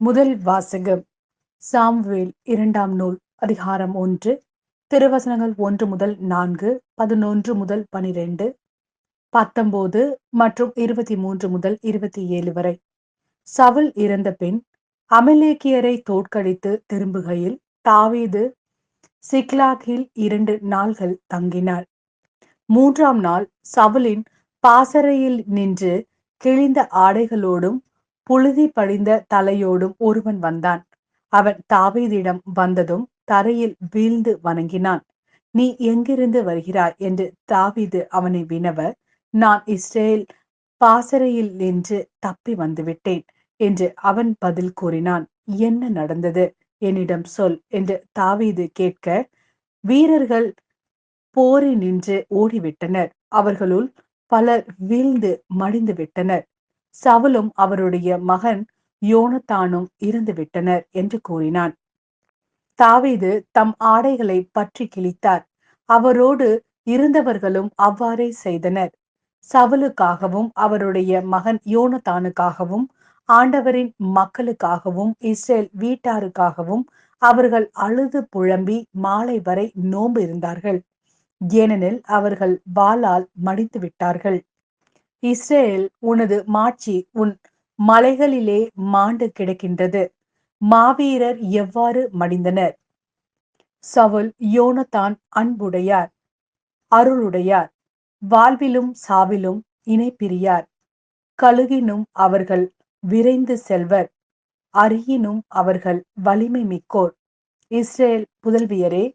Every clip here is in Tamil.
முதல் வாசகம் சாமுவேல் 2ஆம் நூல் அதிகாரம் 1 திருவசனங்கள் 1 முதல் 4, 11 முதல் 12, 19 மற்றும் 23 முதல் 27 வரை. சவுல் இறந்த பின் அமலேக்கியரை தோற்கடித்து திரும்புகையில் தாவீது சிக்லாகில் 2 நாள்கள் தங்கினார். 3ஆம் நாள் சவுலின் பாசறையில் நின்று கிழிந்த ஆடைகளோடும் புழுதி படிந்த தலையோடும் ஒருவன் வந்தான். அவன் தாவீதிடம் வந்ததும் தரையில் வீழ்ந்து வணங்கினான். நீ எங்கிருந்து வருகிறாய் என்று தாவீது அவனை வினவ, நான் இஸ்ரேல் பாசறையில் நின்று தப்பி வந்துவிட்டேன் என்று அவன் பதில் கூறினான். என்ன நடந்தது, என்னிடம் சொல் என்று தாவீது கேட்க, வீரர்கள் போரி நின்று ஓடிவிட்டனர். அவர்களுள் பலர் வீழ்ந்து மடிந்து விட்டனர். சவுலும் அவருடைய மகன் யோனத்தானும் இறந்து விட்டனர் என்று கூறினான். தாவீது தம் ஆடைகளை பற்றி கிழித்தார். அவரோடு இருந்தவர்களும் அவ்வாறே செய்தனர். சவுலுக்காகவும் அவருடைய மகன் யோனத்தானுக்காகவும் ஆண்டவரின் மக்களுக்காகவும் இஸ்ரேல் வீட்டாருக்காகவும் அவர்கள் அழுது புழம்பி மாலை வரை நோன்பு இருந்தார்கள். ஏனெனில் அவர்கள் வாளால் மடித்து விட்டார்கள். இஸ்ரேல், உனது மாட்சி உன் மலைகளிலே மாண்டு கிடக்கின்றது. மாவீரர் எவ்வாறு மடிந்தனர். சவுல் யோனத்தான் அன்புடையார், அருளுடையார், வாழ்விலும் சாவிலும் இணைப்பிரியார். கழுகினும் அவர்கள் விரைந்து செல்வர், அரியினும் அவர்கள் வலிமை மிக்கோர். இஸ்ரேல் புதல்வியரே,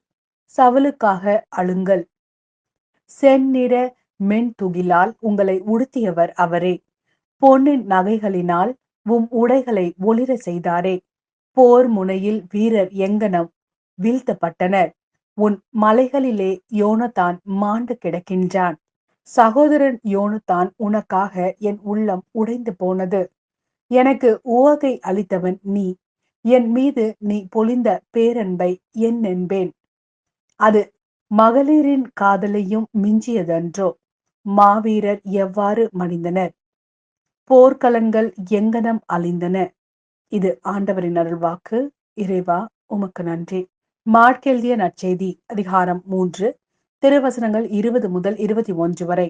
சவுலுக்காக அழுங்கள். செந்நிற மென்துகிலால் உங்களை உடுத்தியவர் அவரே. பொன்னின் நகைகளினால் உம் உடைகளை ஒளிர செய்தாரே. போர் முனையில் வீரர் எங்கனம் வீழ்த்தப்பட்டனர். உன் மலைகளிலே யோனத்தான் மாண்டு கிடக்கின்றான். சகோதரன் யோனத்தான் உனக்காக என் உள்ளம் உடைந்து போனது. எனக்கு உவகை அளித்தவன் நீ. என் மீது நீ பொழிந்த பேரன்பை என்பேன். அது மகளிரின் காதலையும் மிஞ்சியதன்றோ. மாவீரர் எவ்வாறு மடிந்தனர். போர்க்களங்கள் எங்கனம் அழிந்தன. இது ஆண்டவரின் அருள்வாக்கு. இறைவா, உமக்கு நன்றி. மார்க்கெல்திய நற்செய்தி அதிகாரம் 3 திருவசனங்கள் 20 முதல் 21 வரை.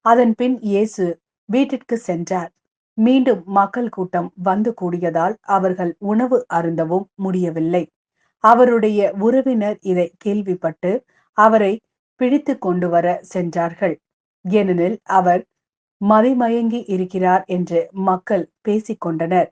அதன் பின் இயேசு வீட்டிற்கு சென்றார். மீண்டும் மக்கள் கூட்டம் வந்து கூடியதால் அவர்கள் உணவு அருந்தவும் முடியவில்லை. அவருடைய உறவினர் இதை கேள்விப்பட்டு அவரை பிடித்து கொண்டு வர சென்றார்கள். ஏனெனில் அவர் மதிமயங்கி இருக்கிறார் என்று மக்கள் பேசிக்கொண்டனர்.